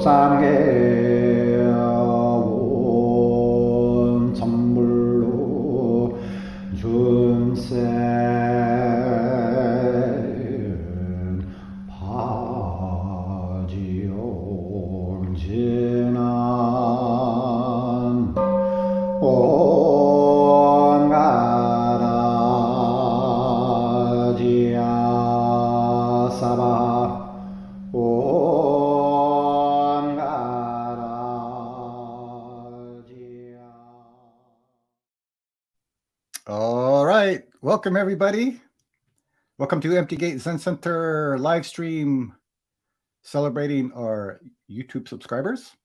상계온 선물로 준세은 바지온지난 온가라지야 All right, welcome everybody. Welcome to Empty Gate Zen Center live stream celebrating our YouTube subscribers.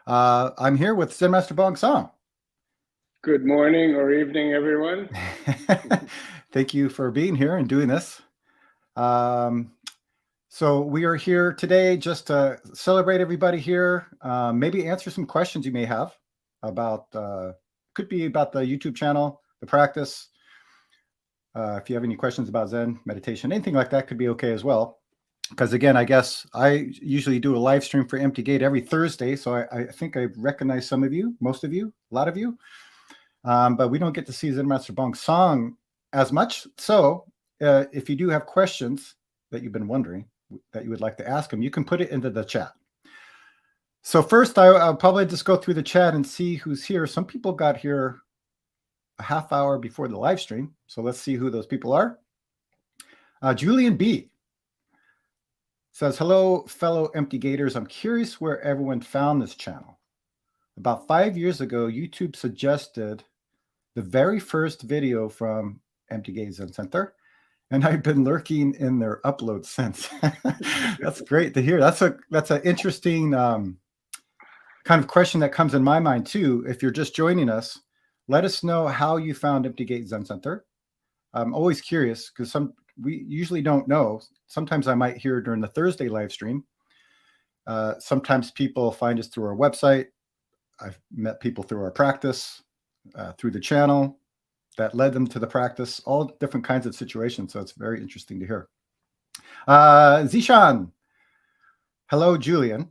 I'm here with Zen Master Bong Song. Good morning or evening, everyone. Thank you for being here and doing this. So we are here today just to celebrate everybody here, maybe answer some questions you may have about, could be about the YouTube channel, the practice. If you have any questions about Zen, meditation, anything like that could be okay as well. Because again, I guess I usually do a live stream for Empty Gate every Thursday. So I think I recognize some of you, most of you, a lot of you. But we don't get to see Zen Master Bong Song as much. So if you do have questions that you've been wondering, that you would like to ask him, you can put it into the chat. So first, I'll probably just go through the chat and see who's here. Some people got here a half hour before the live stream. So let's see who those people are. Julian B says, hello, fellow Empty Gators. I'm curious where everyone found this channel. About 5 years ago, YouTube suggested the very first video from Empty Gate Zen Center. And I've been lurking in their upload since. That's great to hear. That's an interesting kind of question that comes in my mind too. If you're just joining us, let us know how you found Empty Gate Zen Center. I'm always curious because we usually don't know. Sometimes I might hear during the Thursday live stream. Sometimes people find us through our website. I've met people through our practice, through the channel. That led them to the practice, all different kinds of situations. So it's very interesting to hear. Zishan. Hello, Julian.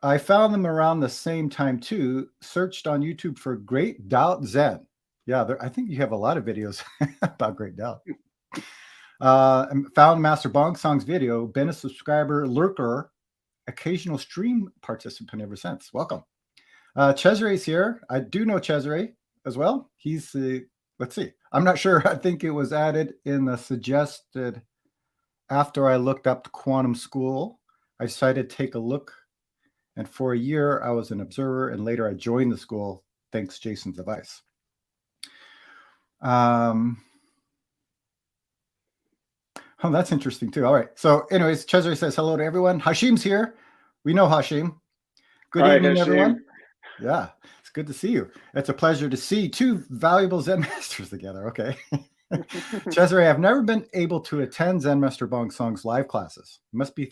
I found them around the same time too. Searched on YouTube for Great Doubt Zen. Yeah, I think you have a lot of videos about Great Doubt. Found Master Bong Song's video. Been a subscriber, lurker, occasional stream participant ever since. Welcome. Cesare's here. I do know Cesare as well. He's let's see. I'm not sure. I think it was added in the suggested after I looked up the quantum school. I decided to take a look. And for a year, I was an observer. And later I joined the school. Thanks, Jason's advice. Oh, that's interesting too. All right. So anyways, Cesare says hello to everyone. Hashim's here. We know Hashim. Good evening, Hashim. Everyone. Yeah. Good to see you. It's a pleasure to see two valuable Zen masters together. Okay. Cesare, I've never been able to attend Zen Master Bong Song's live classes. Must be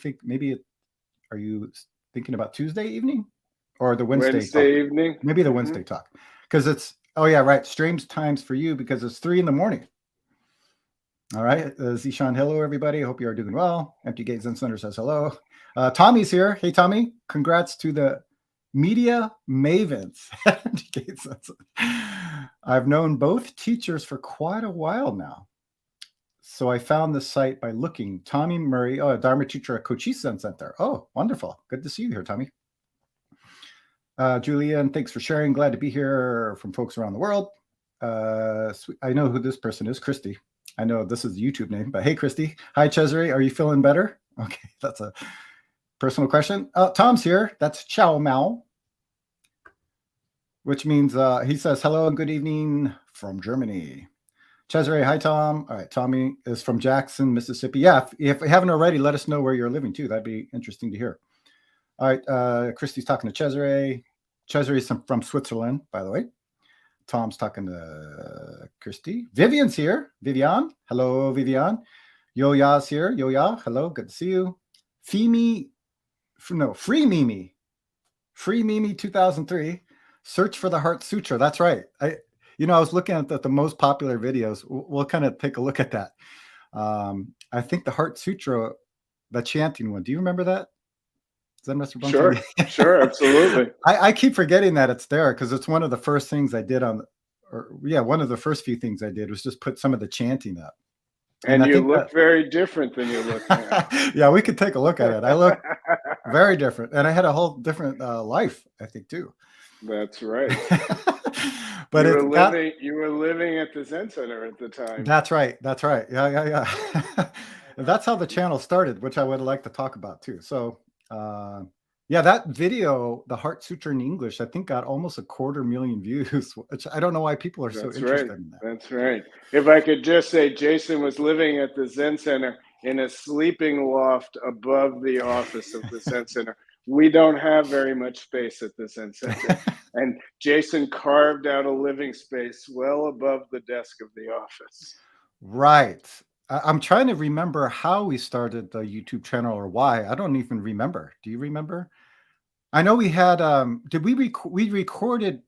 are you thinking about Tuesday evening or the Wednesday evening? Maybe the Wednesday talk. Because it's, oh yeah, right. Strange times for you because it's 3 a.m. All right. Zishan, hello, everybody. Hope you are doing well. Empty Gate Zen Center says hello. Tommy's here. Hey, Tommy. Congrats to the media mavens. I've known both teachers for quite a while now. So I found the site by looking. Tommy Murray, Dharma teacher at Cochise Zen Center. Oh, wonderful. Good to see you here, Tommy. Julian, thanks for sharing. Glad to be here from folks around the world. I know who this person is, Christy. I know this is the YouTube name, but hey, Christy. Hi, Cesare. Are you feeling better? Okay, that's a personal question. Tom's here. That's Chow Mao, which means he says hello and good evening from Germany. Cesare, hi, Tom. All right, Tommy is from Jackson, Mississippi. Yeah, if you haven't already, let us know where you're living too. That'd be interesting to hear. All right, Christy's talking to Cesare. Cesare is from Switzerland, by the way. Tom's talking to Christy. Vivian's here. Vivian. Hello, Vivian. Yo-Ya's here. Yo-Ya. Hello. Good to see you. Free Mimi 2003. Search for the Heart Sutra. That's right. I was looking at the most popular videos. We'll kind of take a look at that. I think the Heart Sutra, the chanting one. Do you remember that? Zen Master Bong Sure, Song? sure, absolutely. I keep forgetting that it's there because it's one of the first things I did one of the first few things I did was just put some of the chanting up. And And I you think look very different than you look now. yeah, we could take a look at it. I look very different. And I had a whole different life, I think, too. That's right. But it's got You were living at the Zen Center at the time. that's right. That's right. Yeah, yeah, yeah. And that's how the channel started, which I would like to talk about too. So yeah, that video, the Heart Sutra in English, I think got almost 250,000 views, which I don't know why people are so That's right. interested in that. That's right. If I could just say, Jason was living at the Zen Center in a sleeping loft above the office of the Zen Center. We don't have very much space at the Zen Center. And Jason carved out a living space well above the desk of the office. Right. I'm trying to remember how we started the YouTube channel or why. I don't even remember. Do you remember? I know we had did we recorded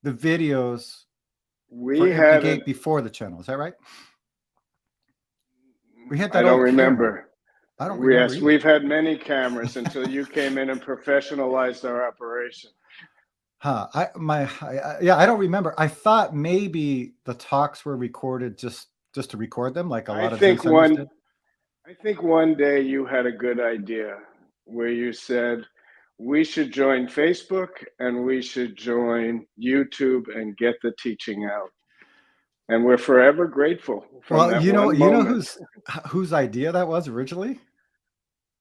the videos for We Empty had Gate before the channel. Is that right? We had I that don't old camera. remember. I don't remember Yes, either. we've had many cameras until you came in and professionalized our operation. Huh. Yeah, I don't remember. I thought maybe the talks were recorded just to record them like a lot of Zen centers did. I think one day you had a good idea where you said we should join Facebook and we should join YouTube and get the teaching out. And we're forever grateful from Well, that you know moment. whose idea that was originally?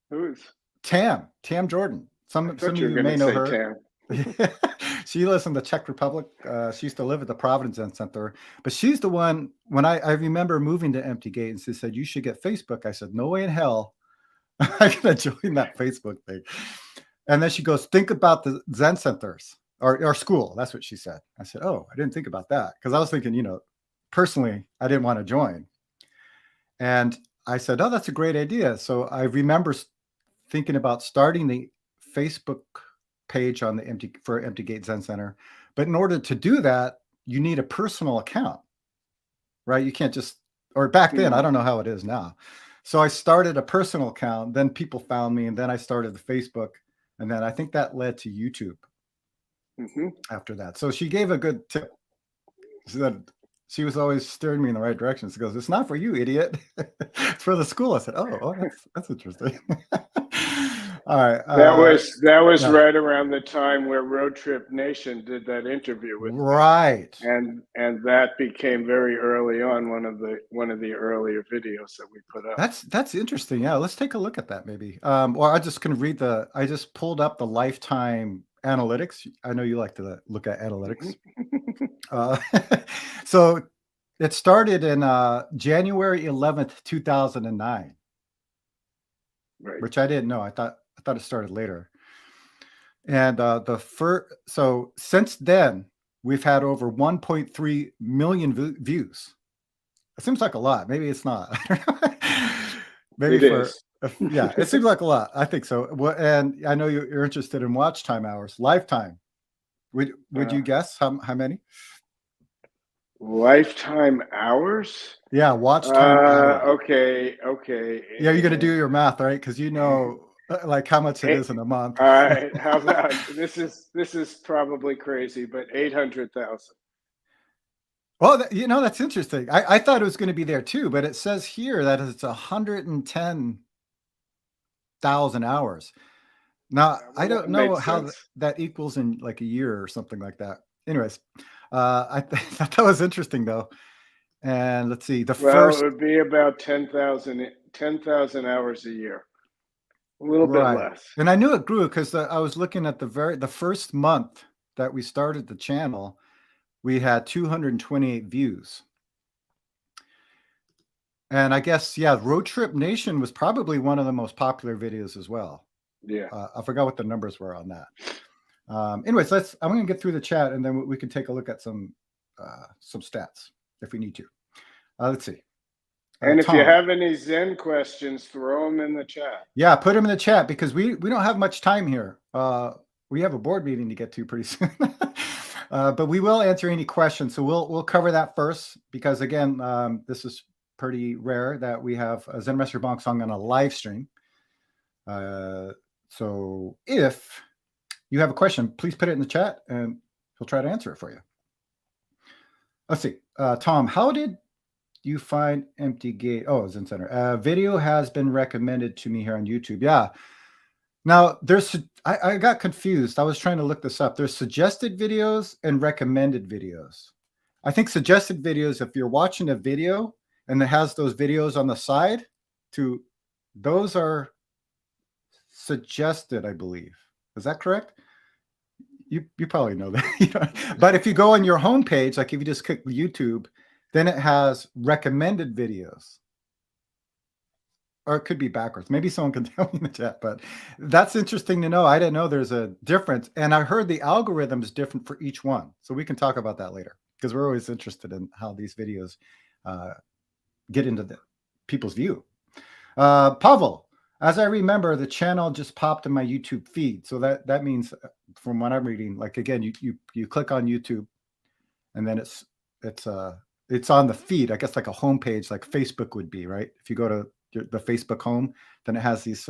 Who's? Tam Jordan. I Some of thought you were you going may to know say her. Tam. She lives in the Czech Republic. She used to live at the Providence Zen Center, but she's the one when I remember moving to Empty Gate and she said, you should get Facebook. I said, no way in hell I'm going to join that Facebook thing. And then she goes, think about the Zen centers or school. That's what she said. I said, oh, I didn't think about that. Cause I was thinking, personally, I didn't want to join. And I said, oh, that's a great idea. So I remember thinking about starting the Facebook page on the Empty Gate Zen Center. But in order to do that, you need a personal account, right? You can't just, or back then, I don't know how it is now. So I started a personal account, then people found me, and then I started the Facebook. And then I think that led to YouTube after that. So she gave a good tip. She said, she was always steering me in the right direction. She goes, it's not for you, idiot. It's for the school. I said, oh, that's interesting. All right. That was right around the time where Road Trip Nation did that interview with me. And that became very early on one of the earlier videos that we put up. That's interesting. Yeah, let's take a look at that maybe. Or I'm just going to read I just pulled up the lifetime analytics. I know you like to look at analytics. So it started in January 11th, 2009. Right. Which I didn't know. I thought it started later. And so since then, we've had over 1.3 million views. It seems like a lot. Maybe it's not. Maybe it is. Yeah, it seems like a lot. I think so. And I know you're interested in watch time hours, lifetime. Would you guess how many? Lifetime hours? Yeah, watch time hours. Okay. Yeah, you're gonna do your math, right? Because like how much it is in a month. All right. How about this is probably crazy, but 800,000. Well, that's interesting. I thought it was going to be there too, but it says here that it's 110,000 hours. Now, I don't know how that equals in like a year or something like that. Anyways, I thought that was interesting though. And let's see, it would be about 10,000 hours a year. A little bit less. And I knew it grew because I was looking at the first month that we started the channel, we had 228 views. And I guess, yeah, Road Trip Nation was probably one of the most popular videos as well. Yeah. I forgot what the numbers were on that. Anyways, I'm going to get through the chat and then we can take a look at some stats if we need to. Let's see. And if you have any Zen questions, throw them in the chat. Yeah, put them in the chat because we don't have much time here. We have a board meeting to get to pretty soon. But we will answer any questions. So we'll cover that first because again, this is pretty rare that we have a Zen Master Bong Song on a live stream. So if you have a question, please put it in the chat and he'll try to answer it for you. Let's see. Tom, how did you find Empty Gate? Oh, Zen Center. Video has been recommended to me here on YouTube. Yeah. Now, I got confused. I was trying to look this up. There's suggested videos and recommended videos. I think suggested videos, if you're watching a video and it has those videos on the side, those are suggested, I believe. Is that correct? You probably know that. But if you go on your homepage, like if you just click YouTube, then it has recommended videos. Or it could be backwards. Maybe someone can tell me in the chat, but that's interesting to know. I didn't know there's a difference. And I heard the algorithm is different for each one. So we can talk about that later because we're always interested in how these videos get into people's view. Pavel, as I remember, the channel just popped in my YouTube feed. So that means from what I'm reading, like again, you click on YouTube and then it's on the feed, I guess like a homepage, like Facebook would be, right? If you go to the Facebook home, then it has these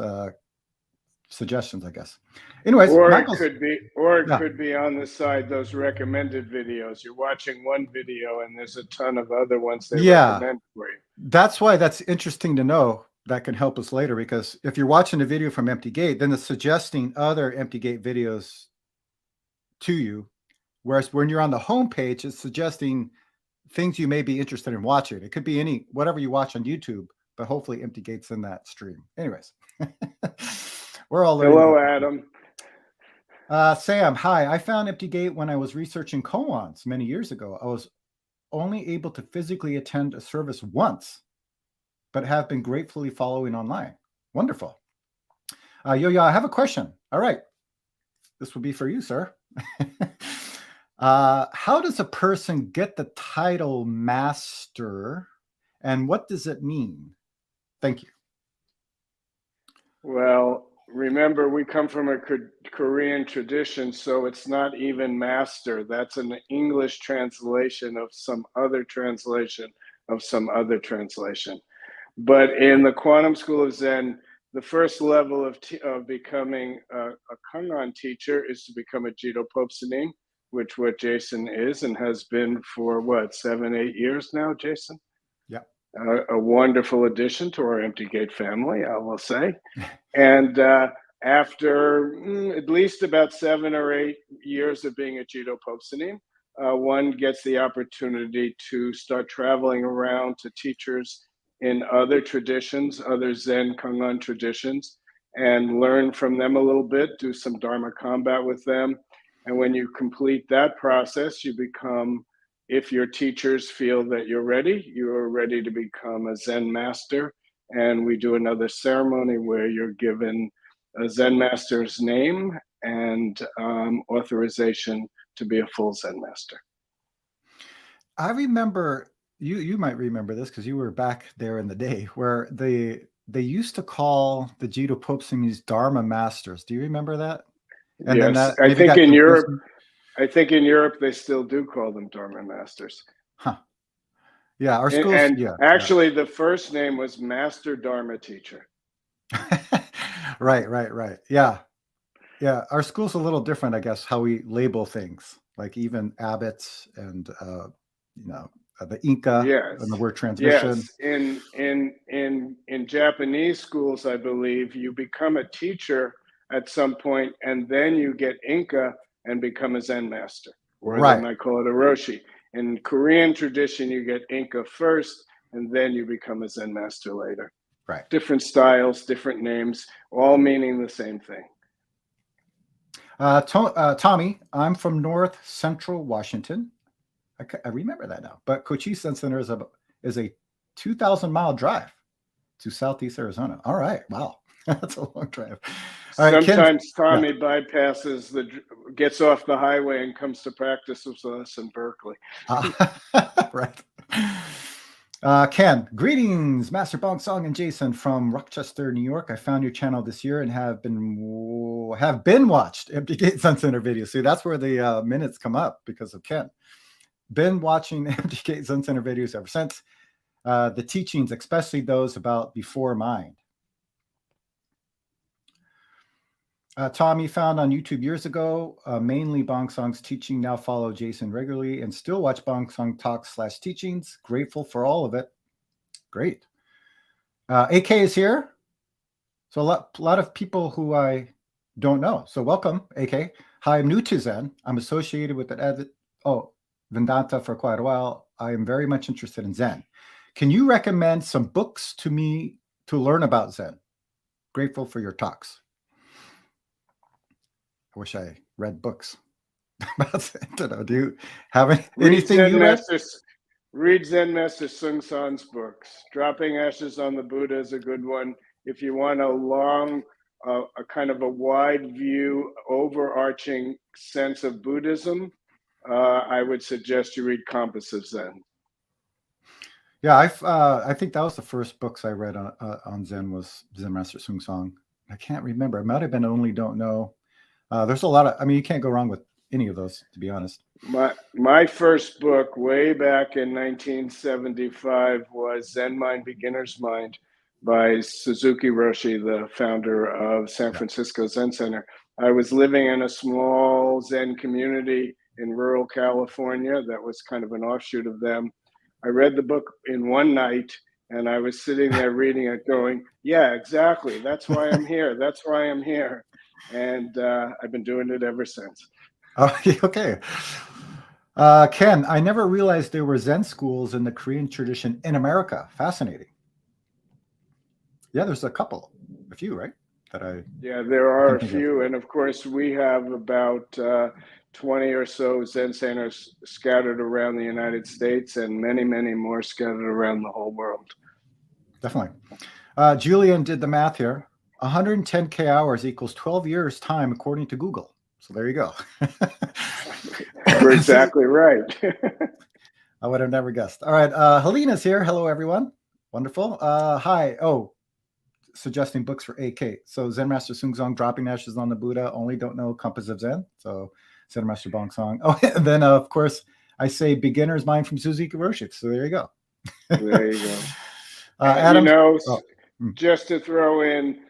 suggestions, I guess. Anyways, or Michael's, it could be on the side, those recommended videos. You're watching one video and there's a ton of other ones they recommend for you. That's why that's interesting to know. That can help us later, because if you're watching a video from Empty Gate, then it's suggesting other Empty Gate videos to you. Whereas when you're on the homepage, it's suggesting things you may be interested in watching. It could be whatever you watch on YouTube, but hopefully Empty Gate's in that stream. Anyways, we're all learning. Hello, Adam. Sam, hi. I found Empty Gate when I was researching koans many years ago. I was only able to physically attend a service once, but have been gratefully following online. Wonderful. Yo, I have a question. All right. This will be for you, sir. How does a person get the title master, and what does it mean? Thank you. Well, remember, we come from a Korean tradition, so it's not even master. That's an English translation of some other translation of some other translation. But in the Quantum School of Zen, the first level of becoming a Kangan teacher is to become a Jito Popsanin, which what Jason is and has been for 7-8 years now, Jason? Yeah. A wonderful addition to our Empty Gate family, I will say. And after at least about 7 or 8 years of being a Jito Popsanin, one gets the opportunity to start traveling around to teachers in other traditions, other Zen Kangan traditions, and learn from them a little bit, do some Dharma combat with them. And when you complete that process, you become, if your teachers feel that you're ready to become a Zen master. And we do another ceremony where you're given a Zen master's name and authorization to be a full Zen master. I remember, you might remember this because you were back there in the day, where they used to call the Jito Popsanis Dharma masters. Do you remember that? And yes, then I think in Europe they still do call them Dharma masters. Huh. Yeah, our schools. And yeah, actually, the first name was Master Dharma Teacher. Right. Yeah. Our school's a little different, I guess, how we label things, like even abbots and the Inca, yes, and the word transmission. Yes, in Japanese schools, I believe you become a teacher at some point, and then you get Inca and become a Zen master, or they might call it a Roshi. In Korean tradition, you get Inca first, and then you become a Zen master later. Right. Different styles, different names, all meaning the same thing. Tommy, I'm from North Central Washington. I remember that now. But Cochise Zen Center is a 2,000-mile drive to Southeast Arizona. All right. Wow. That's a long drive. All right, sometimes Tommy bypasses gets off the highway and comes to practice with us in Berkeley. Right. Ken, greetings, Master Bong Song and Jason from Rochester, New York. I found your channel this year and have been watched Empty Gate Zen Center videos. See, that's where the minutes come up because of Ken. Been watching Empty Gate Zen Center videos ever since. The teachings, especially those about before mind. Tommy found on YouTube years ago, mainly Bong Song's teaching. Now follow Jason regularly and still watch Bong Song talks / teachings. Grateful for all of it. Great. AK is here. So a lot of people who I don't know. So welcome, AK. Hi, I'm new to Zen. I'm associated with Vedanta for quite a while. I am very much interested in Zen. Can you recommend some books to me to learn about Zen? Grateful for your talks. I wish I read books about Zen. I don't know. Do you have anything you read? Read Zen Master Sung San's books. Dropping Ashes on the Buddha is a good one. If you want a kind of a wide view, overarching sense of Buddhism, I would suggest you read Compass of Zen. Yeah, I think that was the first books I read on Zen was Zen Master Sung Song. I can't remember. It might have been Only Don't Know. There's a lot of. I mean, you can't go wrong with any of those, to be honest. My first book way back in 1975 was Zen Mind, Beginner's Mind by Suzuki Roshi, the founder of San Francisco Zen Center. I was living in a small Zen community in rural California that was kind of an offshoot of them. I read the book in one night and I was sitting there reading it going, yeah, exactly. That's why I'm here. That's why I'm here. And I've been doing it ever since. Oh, okay. Ken, I never realized there were Zen schools in the Korean tradition in America. Fascinating. Yeah, there's a few, right? Yeah, there are a few. And of course, we have about 20 or so Zen centers scattered around the United States and many, many more scattered around the whole world. Definitely. Julian did the math here. 110K hours equals 12 years time, according to Google. So there you go. You're exactly right. I would have never guessed. All right. Helena's here. Hello, everyone. Wonderful. Hi. Oh, suggesting books for AK. So Zen Master Sung Song, Dropping Ashes on the Buddha, Only Don't Know, Compass of Zen. So Zen Master Bong Song. Oh, and then of course I say Beginner's Mind from Suzuki Roshi. So there you go. There you go. Adam, just to throw in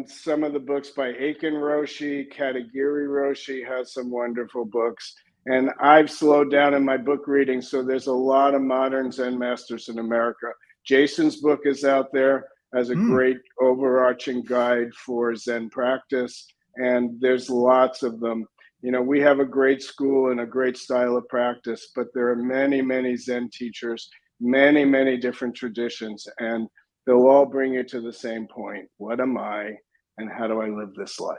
some of the books by Aiken Roshi, Katagiri Roshi has some wonderful books. And I've slowed down in my book reading, so there's a lot of modern Zen masters in America. Jason's book is out there as a great overarching guide for Zen practice, and there's lots of them. You know, we have a great school and a great style of practice, but there are many, many Zen teachers, many, many different traditions, and they'll all bring you to the same point. What am I, and how do I live this life?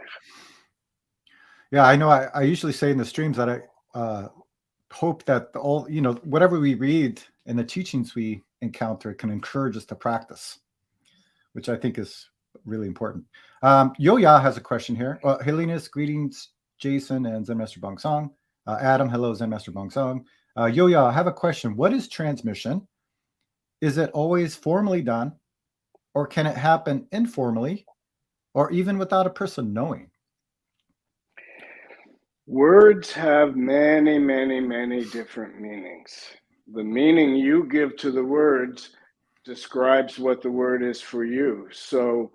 Yeah, I know. I usually say in the streams that I hope that whatever we read and the teachings we encounter can encourage us to practice, which I think is really important. Yo-Ya has a question here. Helena's greetings, Jason and Zen Master Bong Song. Adam, hello, Zen Master Bong Song. Yo-Ya, I have a question. What is transmission? Is it always formally done, or can it happen informally, or even without a person knowing? Words have many, many, many different meanings. The meaning you give to the words describes what the word is for you. So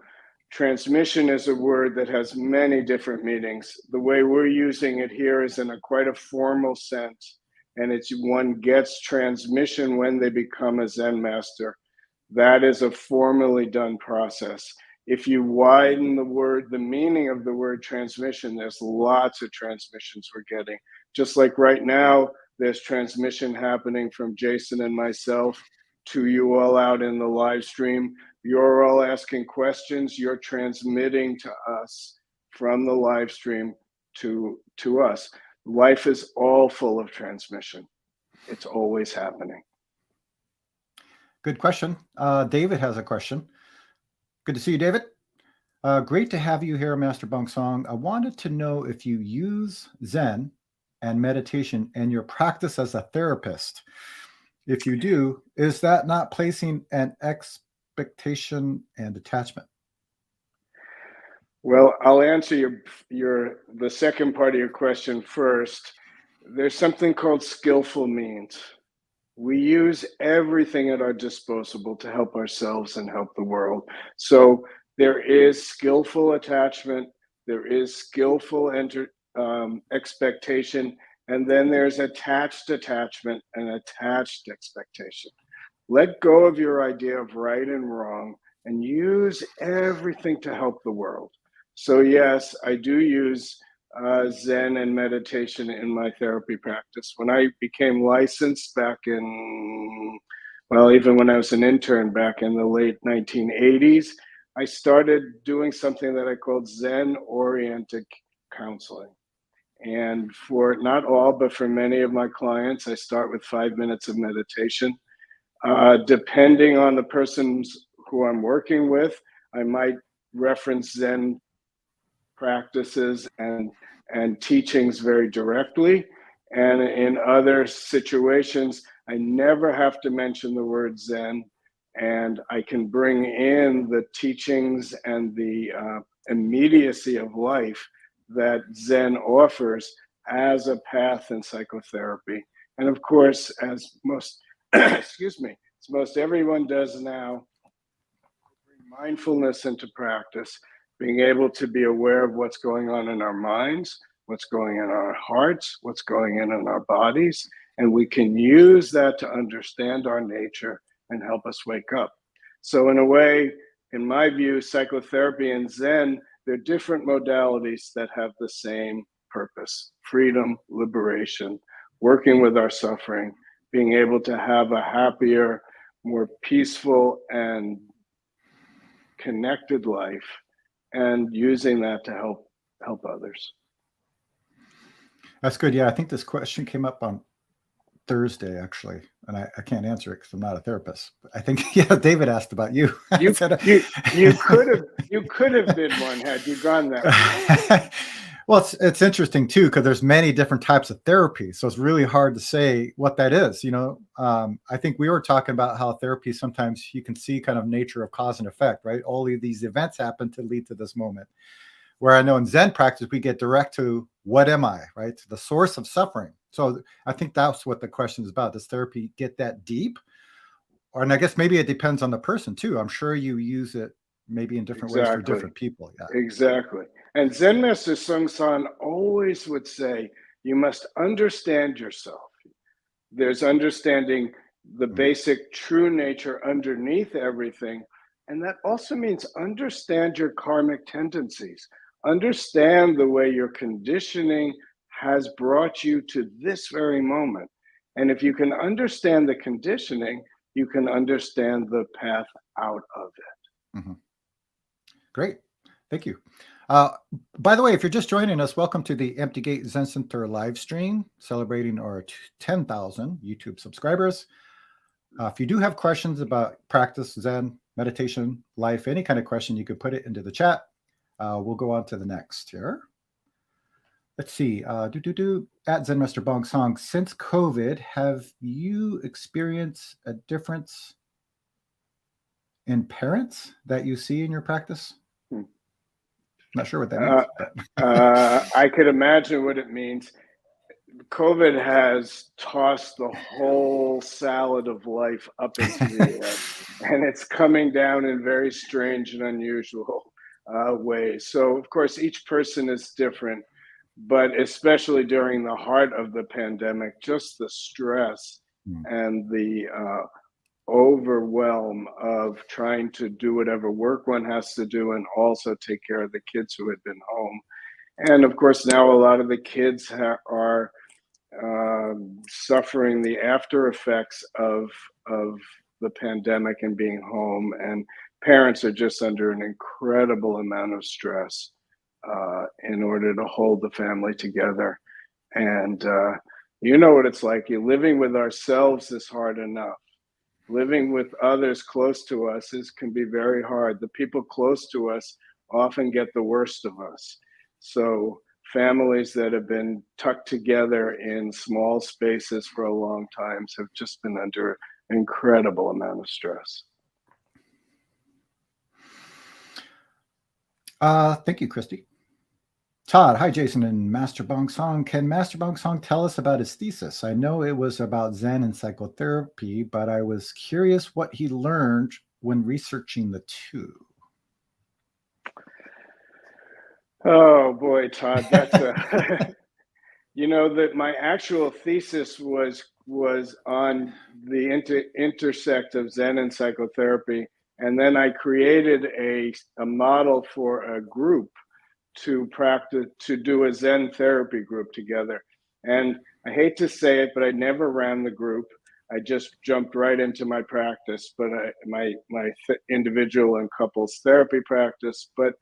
transmission is a word that has many different meanings. The way we're using it here is in quite a formal sense, and it's one gets transmission when they become a Zen master. That is a formally done process. If you widen the meaning of the word transmission, there's lots of transmissions we're getting. Just like right now, there's transmission happening from Jason and myself to you all out in the live stream. You're all asking questions. You're transmitting to us from the live stream to us. Life is all full of transmission. It's always happening. Good question. David has a question. Good to see you, David. Great to have you here, Master Bong Song. I wanted to know if you use Zen and meditation in your practice as a therapist. If you do, is that not placing an expectation and attachment? Well, I'll answer the second part of your question first. There's something called skillful means. We use everything at our disposal to help ourselves and help the world. So there is skillful attachment, there is skillful expectation, and then there's attached attachment and attached expectation. Let go of your idea of right and wrong and use everything to help the world. So yes, I do use Zen and meditation in my therapy practice. When I became licensed back in, well, even when I was an intern back in the late 1980s, I started doing something that I called Zen-oriented counseling. And for not all, but for many of my clients, I start with 5 minutes of meditation. Depending on the persons who I'm working with, I might reference Zen practices and teachings very directly. And in other situations, I never have to mention the word Zen, and I can bring in the teachings and the immediacy of life that Zen offers as a path in psychotherapy. And of course, as most, excuse me, as most everyone does now, bring mindfulness into practice, being able to be aware of what's going on in our minds, what's going on in our hearts, what's going on in our bodies, and we can use that to understand our nature and help us wake up. So in a way, in my view, psychotherapy and Zen, they're different modalities that have the same purpose: freedom, liberation, working with our suffering, being able to have a happier, more peaceful and connected life, and using that to help others. That's good. Yeah, I think this question came up on Thursday, actually, and I can't answer it because I'm not a therapist. But I think, yeah, David asked about you. You could have been one had you gone that way. Well, it's interesting too, because there's many different types of therapy, so it's really hard to say what that is. I think we were talking about how therapy, sometimes you can see kind of nature of cause and effect, right? All of these events happen to lead to this moment. Where I know in Zen practice, we get direct to what am I, right? To the source of suffering. So I think that's what the question is about. Does therapy get that deep? And I guess maybe it depends on the person too. I'm sure you use it maybe in different ways for different people. Yeah. Exactly. And Zen Master Sung San always would say, you must understand yourself. There's understanding the basic true nature underneath everything. And that also means understand your karmic tendencies. Understand the way your conditioning has brought you to this very moment. And if you can understand the conditioning, you can understand the path out of it. Mm-hmm. Great. Thank you. By the way, if you're just joining us, welcome to the Empty Gate Zen Center live stream, celebrating our 10,000 YouTube subscribers. If you do have questions about practice, Zen, meditation, life, any kind of question, you could put it into the chat. We'll go on to the next here. Let's see. At Zen Master Bong Song, since COVID, have you experienced a difference in parents that you see in your practice? Not sure what that means. I could imagine what it means. COVID has tossed the whole salad of life up into the air, and it's coming down in very strange and unusual ways. So, of course, each person is different, but especially during the heart of the pandemic, just the stress and the overwhelm of trying to do whatever work one has to do and also take care of the kids who had been home. And of course, now a lot of the kids are suffering the after effects of the pandemic and being home, and parents are just under an incredible amount of stress in order to hold the family together. And you know what it's like. You're living with ourselves is hard enough. Living with others close to us can be very hard. The people close to us often get the worst of us. So families that have been tucked together in small spaces for a long time have just been under an incredible amount of stress. Thank you, Christy. Todd, hi, Jason and Master Bong Song. Can Master Bong Song tell us about his thesis? I know it was about Zen and psychotherapy, but I was curious what he learned when researching the two. Oh boy, Todd, that's a you know that my actual thesis was on the intersect of Zen and psychotherapy, and then I created a model for a group to practice, to do a Zen therapy group together. And I hate to say it, but I never ran the group. I just jumped right into my practice, but my individual and couples therapy practice. But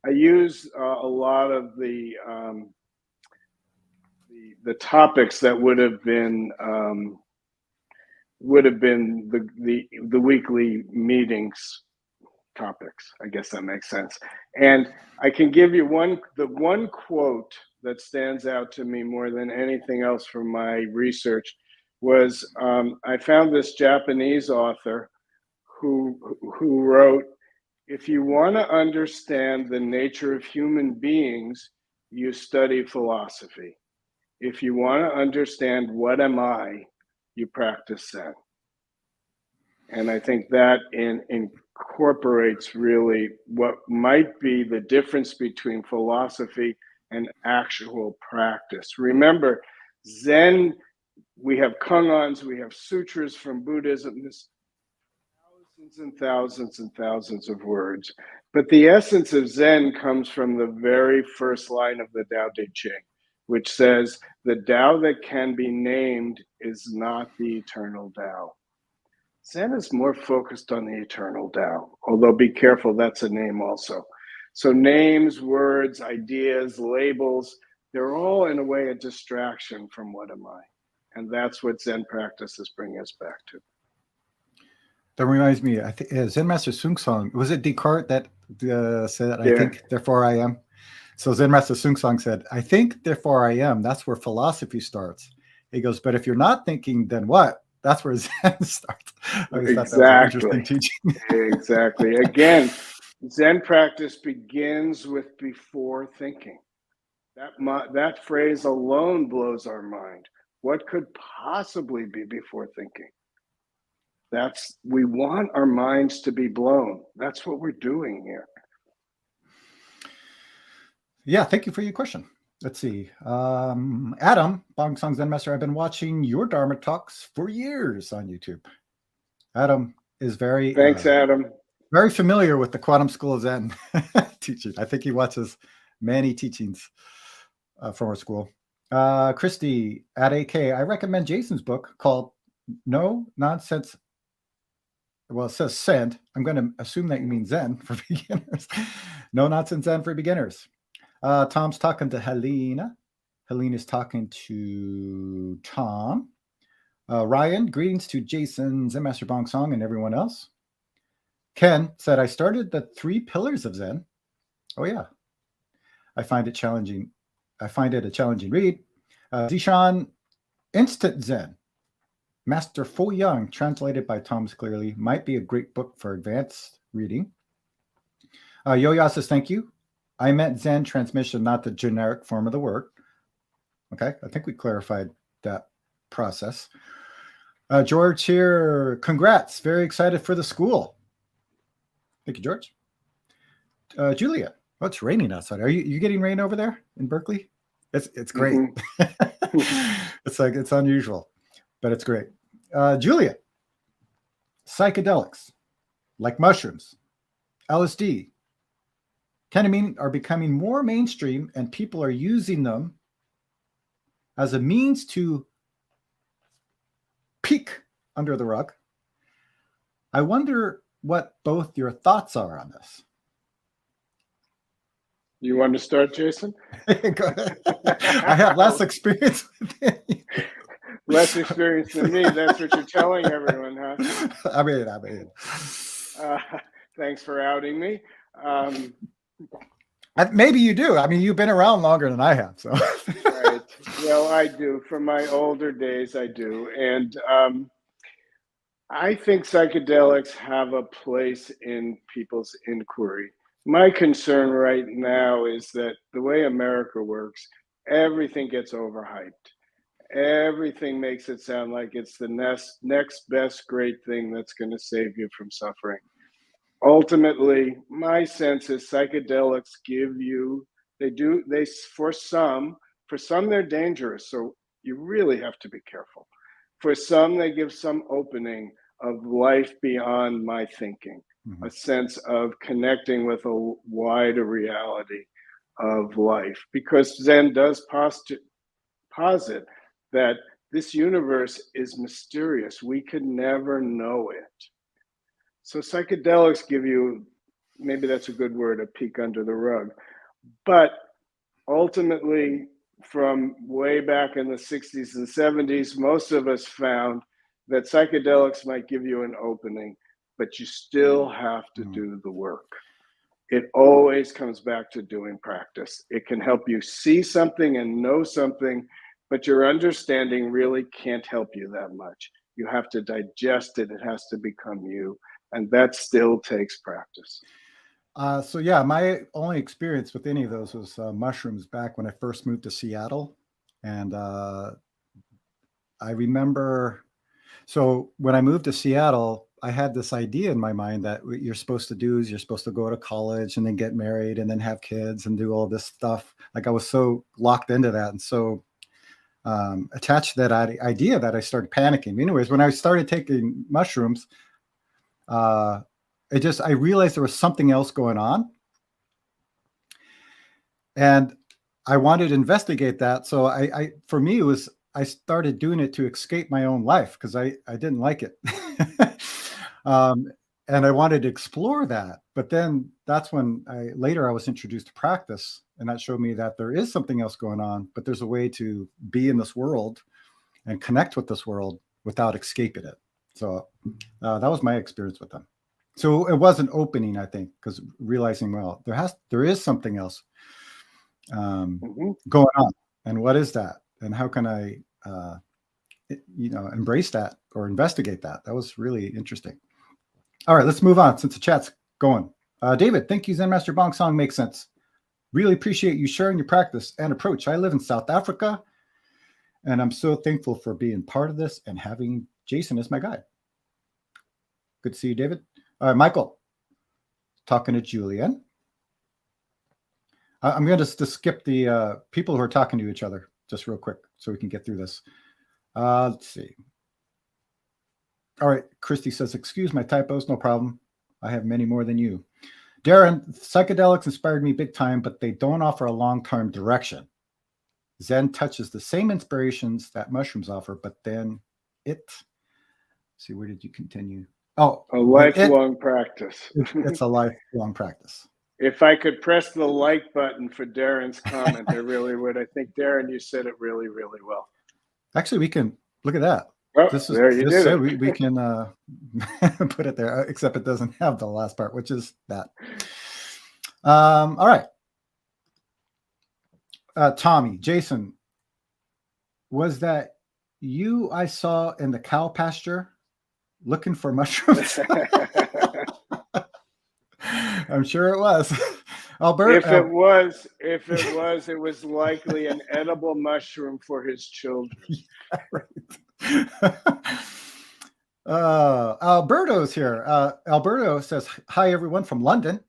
I use a lot of the topics that would have been the weekly meetings topics. I guess that makes sense. And I can give you the one quote that stands out to me more than anything else from my research was I found this Japanese author who wrote, "If you want to understand the nature of human beings, you study philosophy. If you want to understand what am I, you practice Zen." And I think that incorporates really what might be the difference between philosophy and actual practice. Remember, Zen, we have koans, we have sutras from Buddhism, there's thousands and thousands and thousands of words. But the essence of Zen comes from the very first line of the Tao Te Ching, which says, "The Tao that can be named is not the eternal Tao." Zen is more focused on the eternal Tao, although be careful, that's a name also. So names, words, ideas, labels, they're all in a way a distraction from what am I. And that's what Zen practices bring us back to. That reminds me, I think Zen Master Sung Song, was it Descartes that said, I Yeah, think, therefore I am? So Zen Master Sung Song said, I think, therefore I am. That's where philosophy starts. He goes, but if you're not thinking, then what? That's where Zen starts. I always thought that was an interesting exactly. teaching. Exactly. Again, Zen practice begins with before thinking. That phrase alone blows our mind. What could possibly be before thinking? We want our minds to be blown. That's what we're doing here. Yeah, thank you for your question. Let's see. Adam, Bong Song Zen Master, I've been watching your Dharma talks for years on YouTube. Adam is Thanks, Adam. very familiar with the Quantum School of Zen teaching. I think he watches many teachings from our school. Christy at AK, I recommend Jason's book called No Nonsense. Well, it says Send. I'm going to assume that you mean Zen for beginners. No Nonsense Zen for beginners. Tom's talking to Helena. Helena's talking to Tom. Ryan, greetings to Jason, Zen Master Bong Song, and everyone else. Ken said, I started the 3 pillars of Zen. Oh, yeah. I find it challenging. I find it a challenging read. Zishan, Instant Zen. Master Fo Young, translated by Thomas Clearly, might be a great book for advanced reading. Yo-Ya says, thank you. I meant Zen transmission, not the generic form of the word. Okay, I think we clarified that process. George here, congrats. Very excited for the school. Thank you, George. Julia, oh, it's raining outside. Are you getting rain over there in Berkeley? It's great. Mm-hmm. It's unusual, but it's great. Julia, psychedelics like mushrooms, LSD, ketamine are becoming more mainstream, and people are using them as a means to peek under the rug. I wonder what both your thoughts are on this. You want to start, Jason? Go ahead. I have less experience with it. Less experience than me. That's what you're telling everyone, huh? I mean. Thanks for outing me. Maybe you do. I mean, you've been around longer than I have, so. Right. Well, I do. From my older days, I do. And I think psychedelics have a place in people's inquiry. My concern right now is that the way America works, everything gets overhyped. Everything makes it sound like it's the next best great thing that's going to save you from suffering. Ultimately, my sense is psychedelics give you For some they're dangerous. So you really have to be careful. For some, they give some opening of life beyond my thinking, a sense of connecting with a wider reality of life, because Zen does posit that this universe is mysterious. We could never know it. So psychedelics give you, maybe that's a good word, a peek under the rug. But ultimately, from way back in the 60s and 70s, most of us found that psychedelics might give you an opening, but you still have to do the work. It always comes back to doing practice. It can help you see something and know something, but your understanding really can't help you that much. You have to digest it. It has to become you. And that still takes practice. So yeah, my only experience with any of those was mushrooms back when I first moved to Seattle. And I remember, so when I moved to Seattle, I had this idea in my mind that what you're supposed to do is you're supposed to go to college and then get married and then have kids and do all this stuff. Like I was so locked into that and so attached to that idea that I started panicking. Anyways, when I started taking mushrooms, I realized there was something else going on. And I wanted to investigate that. So for me, I started doing it to escape my own life because I didn't like it. And I wanted to explore that. But then that's when later I was introduced to practice. And that showed me that there is something else going on, but there's a way to be in this world and connect with this world without escaping it. So that was my experience with them. So it was an opening, I think, because realizing, well, there is something else going on. And what is that? And how can I, embrace that or investigate that? That was really interesting. All right, let's move on since the chat's going. David, thank you, Zen Master Bong Song makes sense. Really appreciate you sharing your practice and approach. I live in South Africa, and I'm so thankful for being part of this and having Jason as my guide. Good to see you, David. All right, Michael, talking to Julian. I'm going to skip the people who are talking to each other just real quick so we can get through this. Let's see. All right, Christy says, excuse my typos, no problem. I have many more than you. Darren, psychedelics inspired me big time, but they don't offer a long-term direction. Zen touches the same inspirations that mushrooms offer, but then let's see, where did you continue? Oh, a lifelong practice. It's a lifelong practice. If I could press the like button for Darren's comment, I really would. I think, Darren, you said it really, really well. Actually, we can look at that. Oh, there you did it. We can put it there, except it doesn't have the last part, which is that. All right. Tommy, Jason, was that you I saw in the cow pasture looking for mushrooms? I'm sure it was. Albert, if it was, it was likely an edible mushroom for his children. Yeah, right. Alberto's here. Alberto says, hi, everyone from London.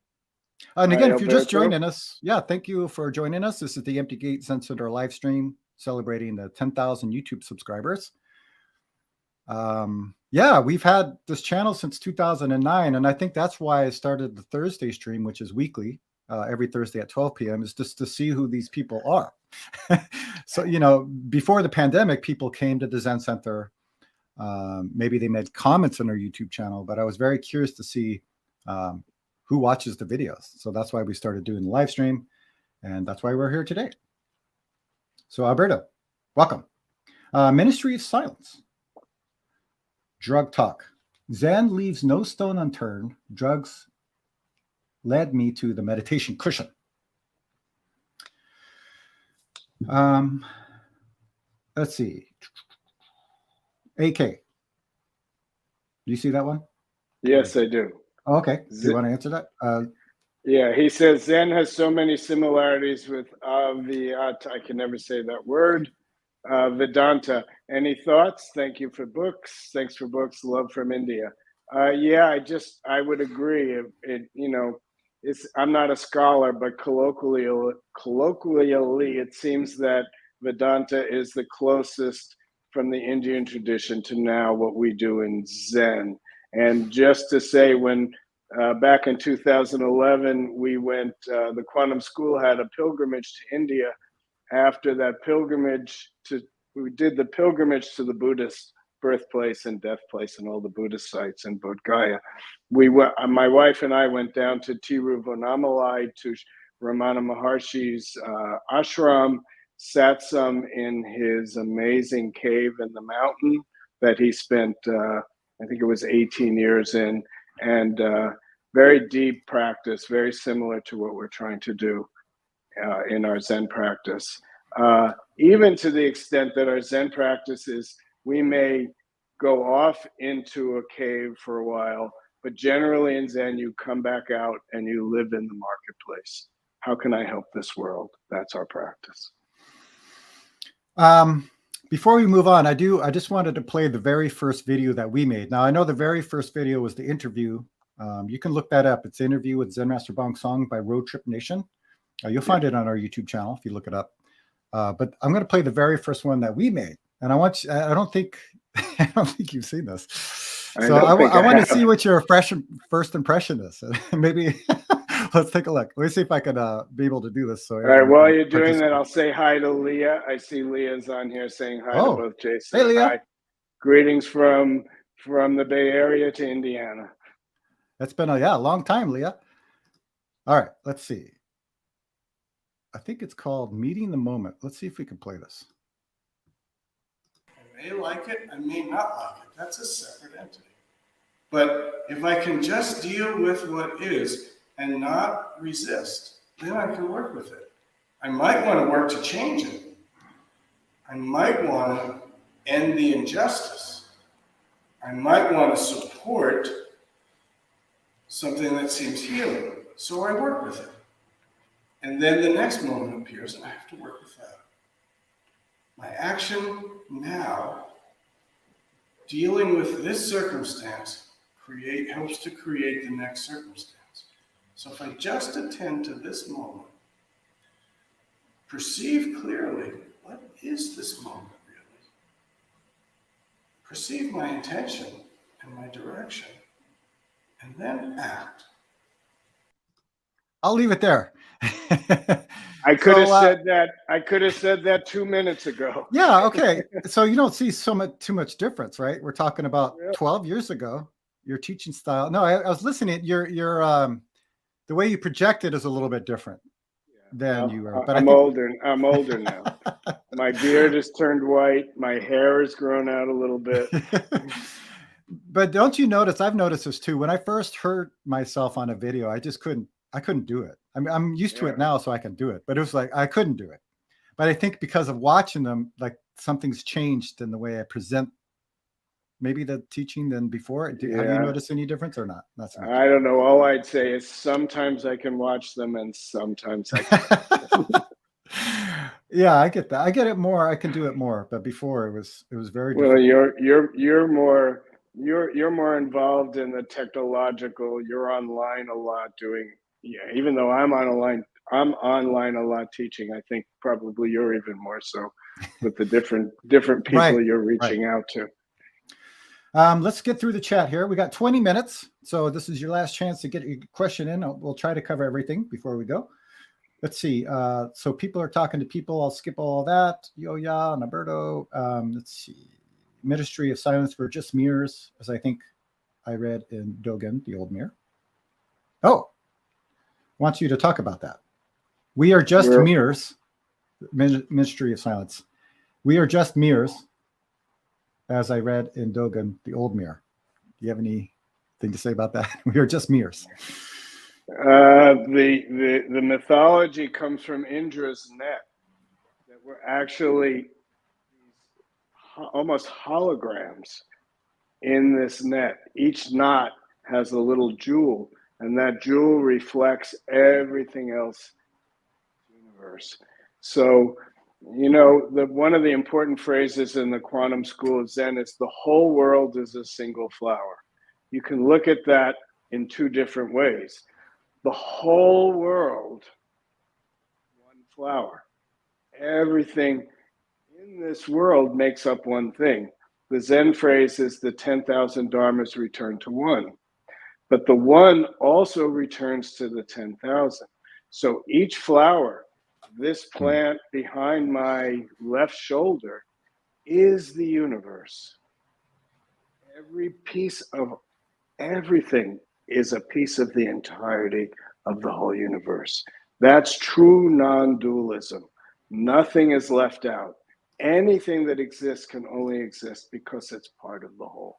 And again, if you're just joining us, thank you for joining us. This is the Empty Gate Zen Center live stream celebrating the 10,000 YouTube subscribers. We've had this channel since 2009, and I think that's why I started the Thursday stream, which is weekly, every Thursday at 12 p.m., is just to see who these people are. So, before the pandemic, people came to the Zen Center. Maybe they made comments on our YouTube channel, but I was very curious to see who watches the videos. So that's why we started doing the live stream, and that's why we're here today. So Alberto, welcome. Ministry of Silence. Drug talk. Zen leaves no stone unturned. Drugs led me to the meditation cushion. Let's see. AK. Do you see that one? Yes, I do. Oh, okay. Do you want to answer that? He says Zen has so many similarities with I can never say that word. Vedanta. Any thoughts? Thank you for books. Thanks for books. Love from India. I would agree. I'm not a scholar, but colloquially, it seems that Vedanta is the closest from the Indian tradition to now what we do in Zen. And just to say, when back in 2011, we went, the Quantum School had a pilgrimage to India. After that pilgrimage we did the pilgrimage to the Buddhist birthplace and death place and all the Buddhist sites in Bodh Gaya. My wife and I went down to Tiruvannamalai to Ramana Maharshi's ashram, sat some in his amazing cave in the mountain that he spent, I think it was 18 years in, and very deep practice, very similar to what we're trying to do in our Zen practice. Even to the extent that our Zen practice is, we may go off into a cave for a while, but generally in Zen, you come back out and you live in the marketplace. How can I help this world? That's our practice. Before we move on, I just wanted to play the very first video that we made. Now, I know the very first video was the interview. You can look that up. It's the interview with Zen Master Bong Song by Road Trip Nation. You'll find it on our YouTube channel if you look it up. But I'm going to play the very first one that we made, and I don't think you've seen this, so I want to see what your first impression is. Maybe let's take a look. Let me see if I can be able to do this. So all right, while you're doing that, I'll say hi to Leah. I see Leah's on here saying hi to both Jason. Hey, Leah. Hi. Greetings from the Bay Area to Indiana. It's been a long time, Leah. All right, let's see. I think it's called Meeting the Moment. Let's see if we can play this. I may like it, I may not like it. That's a separate entity. But if I can just deal with what is and not resist, then I can work with it. I might want to work to change it. I might want to end the injustice. I might want to support something that seems healing. So I work with it. And then the next moment appears, and I have to work with that. My action now, dealing with this circumstance, helps to create the next circumstance. So if I just attend to this moment, perceive clearly, what is this moment really? Perceive my intention and my direction, and then act. I'll leave it there. I could have said that. I could have said that 2 minutes ago. Yeah. Okay. So you don't see too much difference, right? We're talking about 12 years ago. Your teaching style. No, I was listening. Your the way you project it is a little bit different than you are. But I'm older now. My beard has turned white. My hair has grown out a little bit. But don't you notice? I've noticed this too. When I first heard myself on a video, I couldn't do it. I mean, I'm used to it now, so I can do it. But it was like I couldn't do it. But I think because of watching them, like something's changed in the way I present. Maybe the teaching than before. Have you noticed any difference or not? I don't know. All I'd say is sometimes I can watch them, and sometimes I can't. Yeah, I get that. I get it more. I can do it more. But before it was very different. Well, you're more involved in the technological. You're online a lot doing. Yeah, even though I'm online a lot teaching. I think probably you're even more so with the different people you're reaching out to. Let's get through the chat here. We got 20 minutes. So this is your last chance to get your question in. We'll try to cover everything before we go. Let's see. So people are talking to people. I'll skip all that. Yo-ya, Naberto. Let's see. Ministry of Silence for Just Mirrors, as I think I read in Dogen, the old mirror. Oh, wants you to talk about that. We are just mirrors. Ministry of Silence. We are just mirrors, as I read in Dogen, the old mirror. Do you have anything to say about that? We are just mirrors. The mythology comes from Indra's net, that we're actually almost holograms in this net. Each knot has a little jewel, and that jewel reflects everything else in the universe. So, one of the important phrases in the quantum school of Zen is the whole world is a single flower. You can look at that in two different ways. the whole world, one flower. Everything in this world makes up one thing. The Zen phrase is the 10,000 dharmas return to one. But the one also returns to the 10,000. So each flower, this plant behind my left shoulder, is the universe. Every piece of everything is a piece of the entirety of the whole universe. That's true non-dualism. Nothing is left out. Anything that exists can only exist because it's part of the whole.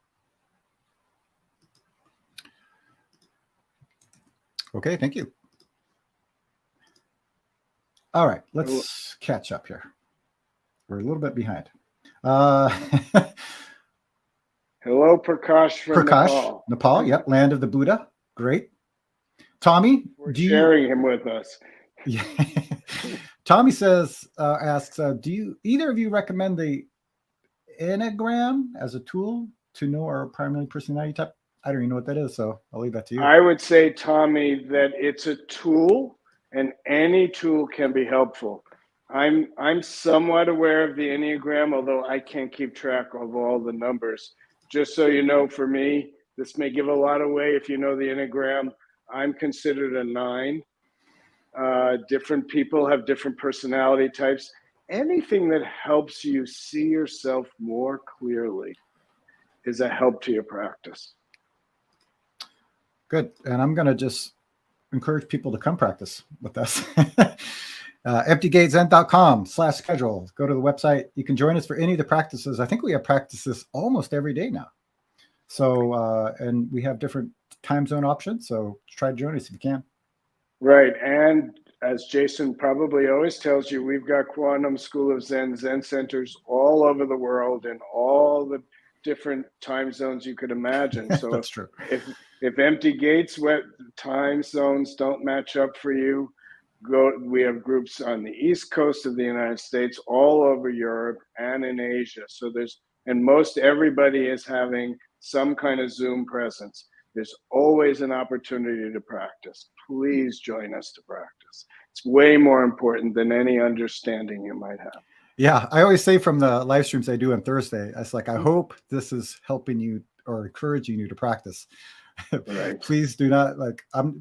Okay, thank you. All right, let's catch up here. We're a little bit behind. Hello, Prakash from Nepal. Nepal, yep, land of the Buddha. Great. Tommy, sharing him with us. Yeah. Tommy says, asks, do you either of you recommend the Enneagram as a tool to know our primary personality type? I don't even know what that is, so I'll leave that to you. I would say, Tommy, that it's a tool, and any tool can be helpful. I'm somewhat aware of the Enneagram, although I can't keep track of all the numbers. Just so you know, for me, this may give a lot away. If you know the Enneagram, I'm considered a 9. Different people have different personality types. Anything that helps you see yourself more clearly is a help to your practice. Good. And I'm going to just encourage people to come practice with us. emptygatezen.com/schedule. Go to the website. You can join us for any of the practices. I think we have practices almost every day now. So, and we have different time zone options. So try to join us if you can. Right. And as Jason probably always tells you, we've got Quantum School of Zen centers all over the world in all the different time zones you could imagine. So that's true. If Empty Gates time zones don't match up for you, we have groups on the East Coast of the United States, all over Europe and in Asia. So most everybody is having some kind of Zoom presence. There's always an opportunity to practice. Please join us to practice. It's way more important than any understanding you might have. Yeah, I always say from the live streams I do on Thursday, it's like, I hope this is helping you or encouraging you to practice. Right. Please do not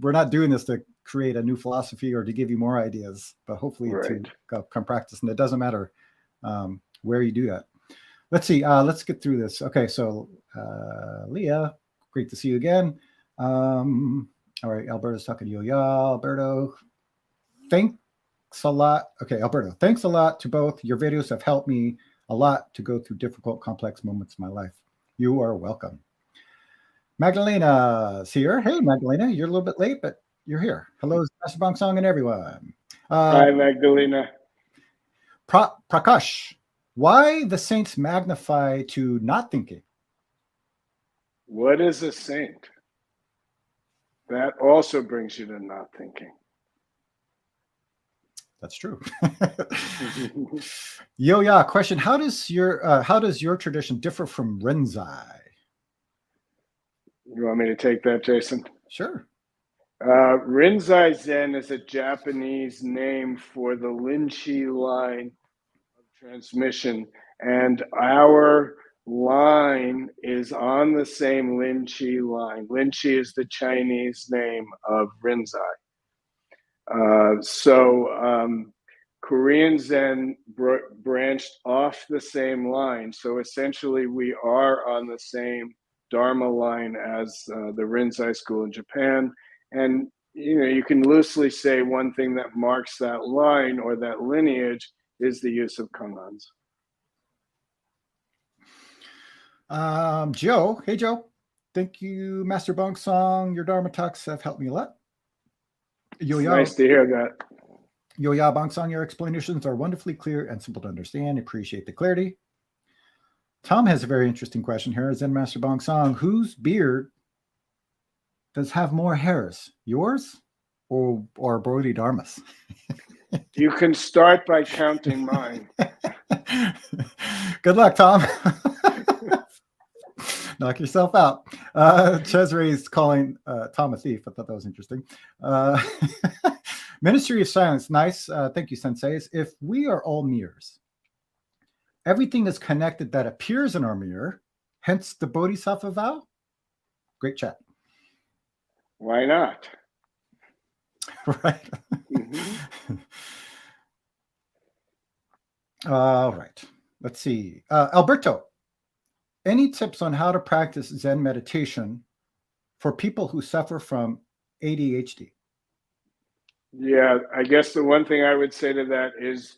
we're not doing this to create a new philosophy or to give you more ideas, but hopefully to come practice. And it doesn't matter where you do that. Let's see. Let's get through this. Okay. So Leah, great to see you again. All right. Alberto's talking to you. Yeah, Alberto. Thanks a lot. Okay, Alberto, thanks a lot to both. Your videos have helped me a lot to go through difficult, complex moments in my life. You are welcome. Magdalena's here. Hey, Magdalena, you're a little bit late, but you're here. Hello, Master Bong Song and everyone. Hi, Magdalena. Prakash, why the saints magnify to not thinking? What is a saint? That also brings you to not thinking. That's true. Yo, question: How does your tradition differ from Rinzai? You want me to take that, Jason? Sure. Rinzai Zen is a Japanese name for the Linchi line of transmission, and our line is on the same Linchi line. Linchi is the Chinese name of Rinzai. Korean Zen branched off the same line. So essentially we are on the same Dharma line as the Rinzai school in Japan. And you can loosely say one thing that marks that line or that lineage is the use of kangans. Joe, hey Joe. Thank you, Master Bong Song. Your Dharma talks have helped me a lot. Nice to hear that. Yo-Ya Bong Song, your explanations are wonderfully clear and simple to understand. Appreciate the clarity. Tom has a very interesting question here. Zen Master Bong Song, whose beard does have more hairs, yours or Bodhidharma's? You can start by counting mine. Good luck, Tom. Knock yourself out. Cesare calling Tom a thief. I thought that was interesting. Ministry of Silence. Nice. Thank you, senseis. If we are all mirrors, everything is connected that appears in our mirror, hence the Bodhisattva vow. Great chat. Why not? Right. Mm-hmm. All right. Let's see. Alberto, any tips on how to practice Zen meditation for people who suffer from ADHD? Yeah, I guess the one thing I would say to that is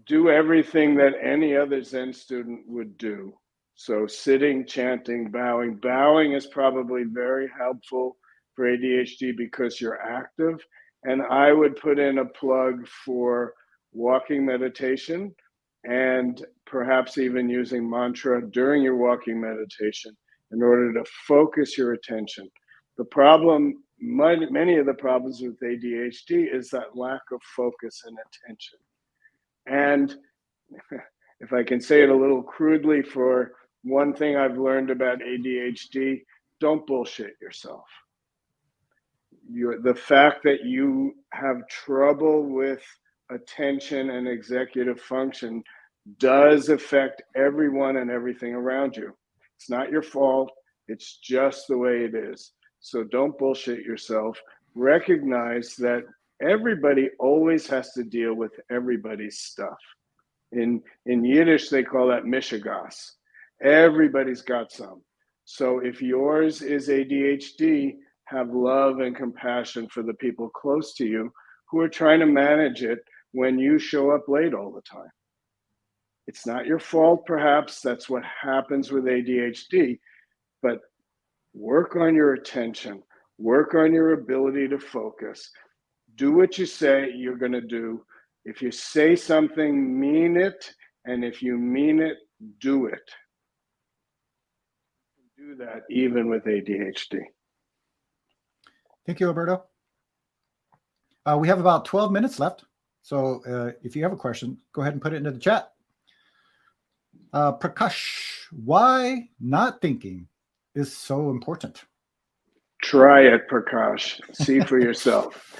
do everything that any other Zen student would do. So sitting, chanting, bowing. Bowing is probably very helpful for ADHD because you're active. And I would put in a plug for walking meditation and perhaps even using mantra during your walking meditation in order to focus your attention. The problem, many of the problems with ADHD is that lack of focus and attention. And if I can say it a little crudely, for one thing I've learned about ADHD, don't bullshit yourself. The fact that you have trouble with attention and executive function does affect everyone and everything around you. It's not your fault. It's just the way it is. So don't bullshit yourself. Recognize that everybody always has to deal with everybody's stuff. In Yiddish, they call that mishigas. Everybody's got some. So if yours is ADHD, have love and compassion for the people close to you who are trying to manage it when you show up late all the time. It's not your fault, perhaps. That's what happens with ADHD. But work on your attention. Work on your ability to focus. Do what you say you're going to do. If you say something, mean it. And if you mean it, do it. Do that even with ADHD. Thank you, Alberto. We have about 12 minutes left. So if you have a question, go ahead and put it into the chat. Prakash, why not thinking is so important? Try it, Prakash. See for yourself.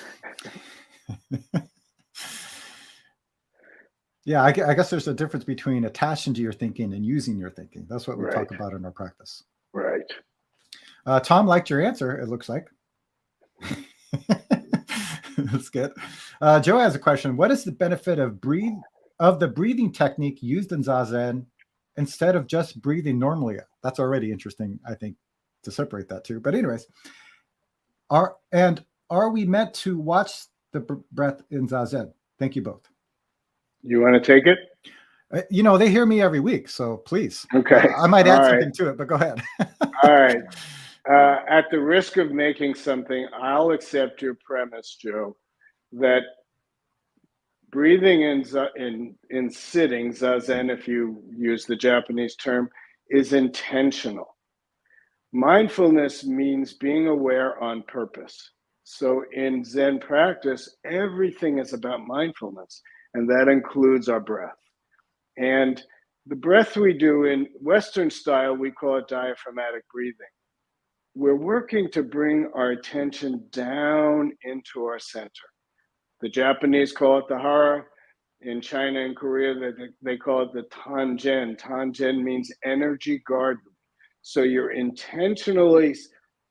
Yeah, I guess there's a difference between attaching to your thinking and using your thinking. That's what we Right. talk about in our practice. Right. Tom liked your answer, it looks like. That's good. Joe has a question. What is the benefit of the breathing technique used in Zazen instead of just breathing normally? That's already interesting, I think, to separate that too. But anyways, are we meant to watch the breath in Zazen? Thank you both. You want to take it? They hear me every week, so please. Okay. I might add All something to it, but go ahead. All right. At the risk of making something, I'll accept your premise, Joe, that breathing in sitting, Zazen, if you use the Japanese term, is intentional. Mindfulness means being aware on purpose. So in Zen practice, everything is about mindfulness, and that includes our breath. And the breath we do in Western style, we call it diaphragmatic breathing. We're working to bring our attention down into our center. The Japanese call it the hara. In China and Korea, they call it the tangen. Tangen means energy garden. So you're intentionally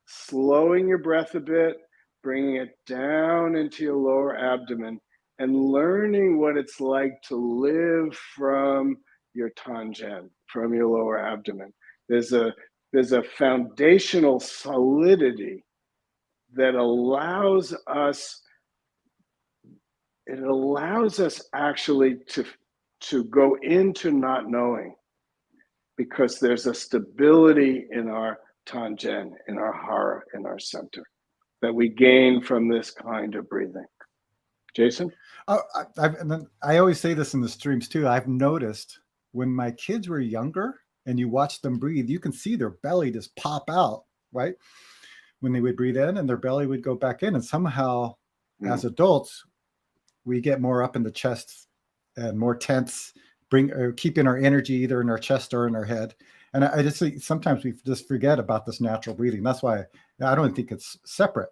slowing your breath a bit, bringing it down into your lower abdomen, and learning what it's like to live from your tangen, from your lower abdomen. There's a foundational solidity that allows us actually to go into not knowing, because there's a stability in our tangen, in our hara, in our center, that we gain from this kind of breathing. Jason? I always say this in the streams too. I've noticed when my kids were younger and you watch them breathe, you can see their belly just pop out, right? When they would breathe in and their belly would go back in. And somehow as adults, we get more up in the chest and more tense, keeping our energy either in our chest or in our head. And I just think sometimes we just forget about this natural breathing. That's why I don't think it's separate.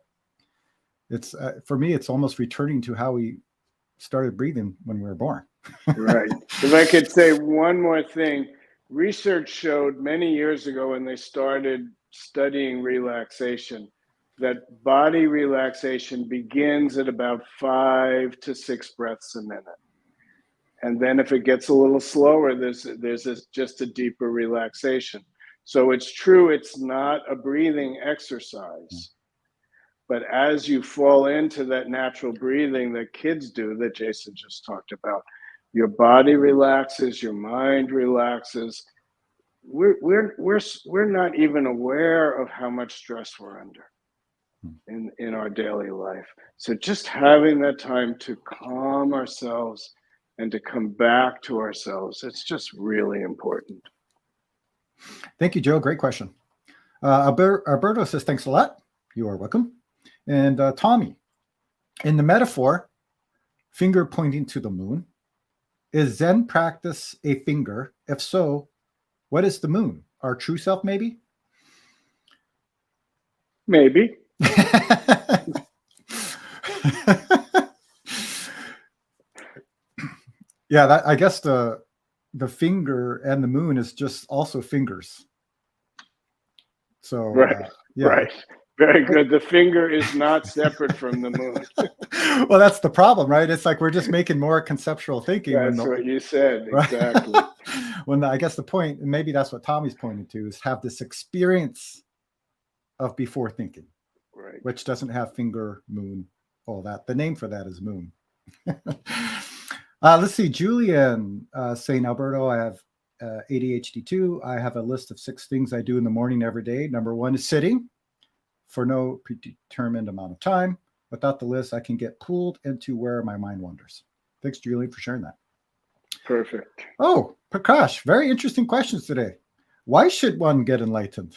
It's for me, it's almost returning to how we started breathing when we were born. Right. If I could say one more thing, research showed many years ago when they started studying relaxation that body relaxation begins at about 5 to 6 breaths a minute. And then if it gets a little slower, there's just a deeper relaxation. So it's true, it's not a breathing exercise. But as you fall into that natural breathing that kids do, that Jason just talked about, your body relaxes, your mind relaxes. We're not even aware of how much stress we're under in our daily life. So just having that time to calm ourselves and to come back to ourselves, it's just really important. Thank you, Joe. Great question. Alberto says, thanks a lot. You are welcome. And Tommy, in the metaphor, finger pointing to the moon, is Zen practice a finger? If so, what is the moon? Our true self, maybe? Maybe. Yeah, I guess the finger and the moon is just also fingers. So right, yeah. Right. Very good. The finger is not separate from the moon. Well, that's the problem, right? It's like we're just making more conceptual thinking. That's what you said. Exactly. When I guess the point, and maybe that's what Tommy's pointing to, is have this experience of before thinking, right? Which doesn't have finger, moon, all that. The name for that is moon. Let's see. Julian saying, Alberto, I have ADHD too. I have a list of 6 things I do in the morning every day. Number 1 is sitting for no predetermined amount of time. Without the list, I can get pulled into where my mind wanders. Thanks, Julian, for sharing that. Perfect. Oh, Prakash, very interesting questions today. Why should one get enlightened?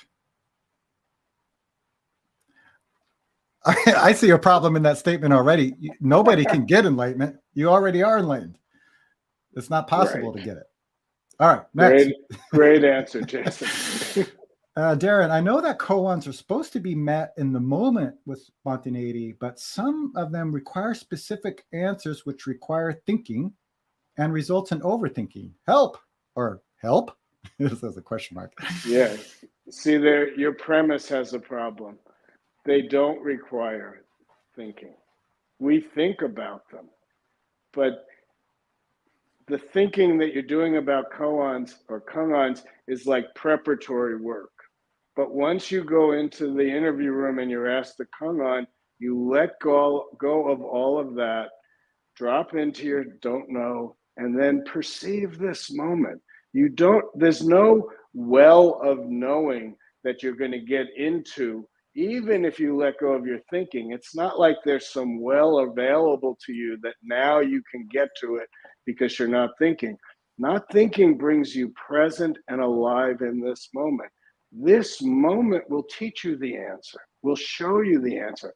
I see a problem in that statement already. Nobody can get enlightenment. You already are enlightened. It's not possible to get it. All right, next. Great answer, Jason. Darren, I know that koans are supposed to be met in the moment with spontaneity, but some of them require specific answers which require thinking and results in overthinking. Help or help? This is a question mark. Yeah. See, your premise has a problem. They don't require thinking. We think about them, but the thinking that you're doing about koans or kungans is like preparatory work. But once you go into the interview room and you're asked the kungan, you let go of all of that, drop into your don't know, and then perceive this moment. There's no well of knowing that you're going to get into, even if you let go of your thinking. It's not like there's some well available to you that now you can get to it because you're not thinking. Not thinking brings you present and alive in this moment. This moment will teach you the answer, will show you the answer.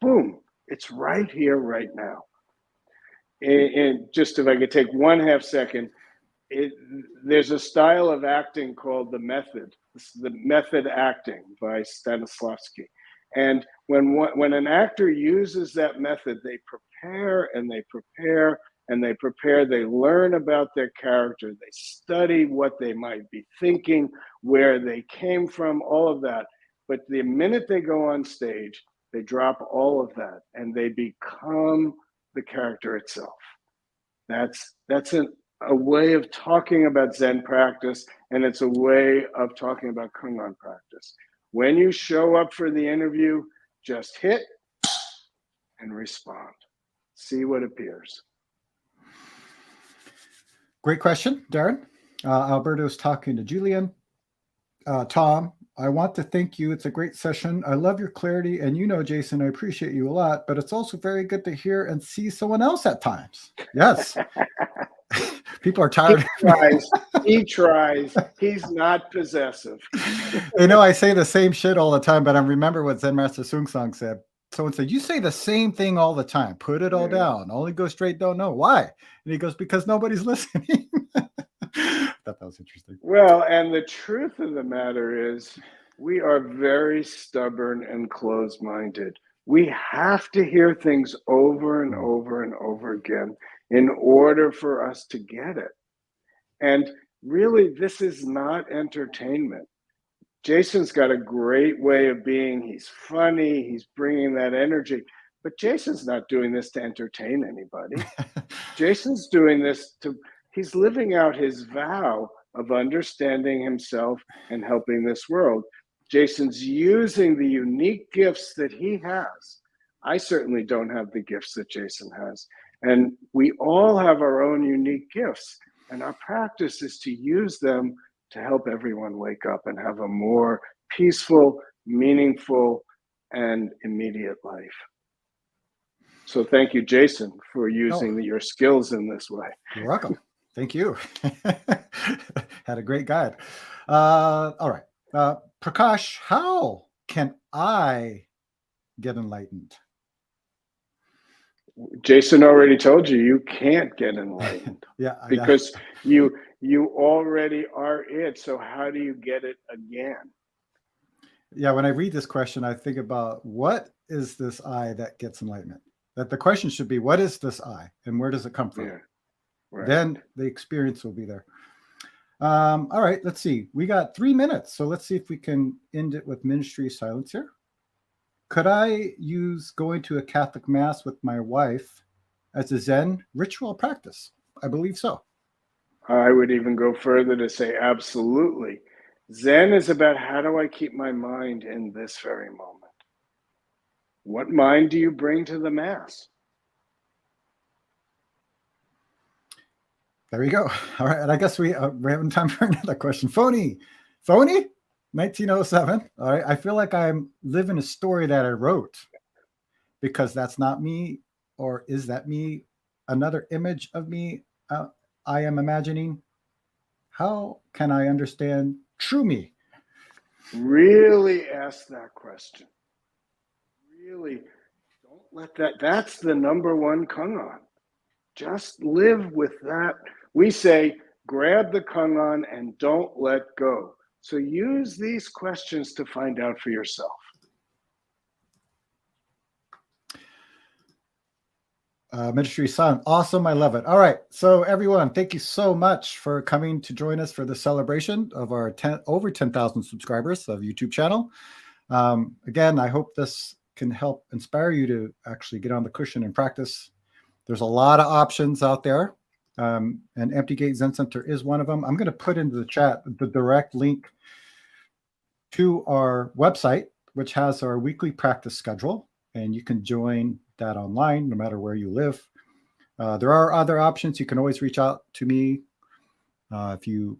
Boom, it's right here, right now. And just if I could take 1/2 second, there's a style of acting called the method. This is the method acting by Stanislavski. And when an actor uses that method, they prepare and they prepare and they prepare. They learn about their character. They study what they might be thinking, where they came from, all of that. But the minute they go on stage, they drop all of that and they become the character itself. That's a way of talking about Zen practice, and it's a way of talking about Kungan practice. When you show up for the interview, just hit and respond. See what appears. Great question, Darren. Alberto's talking to Julian. Tom, I want to thank you. It's a great session. I love your clarity. And you know, Jason, I appreciate you a lot, but it's also very good to hear and see someone else at times. Yes. People are tired. He tries. He's not possessive. You know, I say the same shit all the time, but I remember what Zen Master Sung Song said. Someone said, you say the same thing all the time. Put it all down. Only go straight, don't know. Why? And he goes, because nobody's listening. thought that was interesting. Well, and the truth of the matter is, we are very stubborn and closed-minded. We have to hear things over and over and over again in order for us to get it. And really, this is not entertainment. Jason's got a great way of being. He's funny. He's bringing that energy. But Jason's not doing this to entertain anybody. Jason's doing this he's living out his vow of understanding himself and helping this world. Jason's using the unique gifts that he has. I certainly don't have the gifts that Jason has. And we all have our own unique gifts. And our practice is to use them to help everyone wake up and have a more peaceful, meaningful, and immediate life. So thank you, Jason, for using your skills in this way. You're welcome. Thank you. Had a great guide. All right. Prakash, how can I get enlightened? Jason already told you you can't get enlightened. Yeah, because you already are it. So how do you get it again? Yeah, when I read this question, I think about what is this I that gets enlightenment? That the question should be, what is this I and where does it come from? Yeah, right. Then the experience will be there. All right, let's see. We got 3 minutes. So let's see if we can end it with ministry silence here. Could I use going to a Catholic Mass with my wife as a Zen ritual practice? I believe so. I would even go further to say absolutely. Zen is about how do I keep my mind in this very moment? What mind do you bring to the Mass? There you go. All right. And I guess we have time for another question. Phony, 1907. All right. I feel like I'm living a story that I wrote because that's not me. Or is that me? Another image of me I am imagining. How can I understand true me? Really ask that question. Really don't let that's the number one Kangan. Just live with that. We say, grab the Kangan and don't let go. So use these questions to find out for yourself. Ministry Silent. Awesome. I love it. All right. So everyone, thank you so much for coming to join us for the celebration of our over 10,000 subscribers of YouTube channel. Again, I hope this can help inspire you to actually get on the cushion and practice. There's a lot of options out there. And Empty Gate Zen Center is one of them. I'm going to put into the chat the direct link to our website, which has our weekly practice schedule. And you can join that online no matter where you live. There are other options. You can always reach out to me if you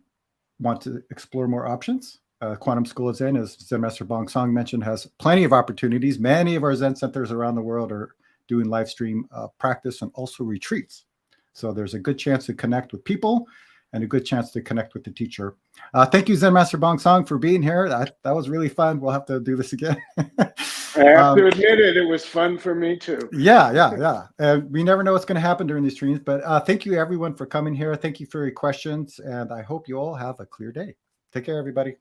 want to explore more options. Quantum School of Zen, as Zen Master Bong Song mentioned, has plenty of opportunities. Many of our Zen centers around the world are doing live stream practice and also retreats. So there's a good chance to connect with people and a good chance to connect with the teacher. Thank you, Zen Master Bong Song, for being here. That was really fun. We'll have to do this again. I have to admit it was fun for me too. Yeah. And we never know what's going to happen during these streams, but thank you everyone for coming here. Thank you for your questions. And I hope you all have a clear day. Take care, everybody.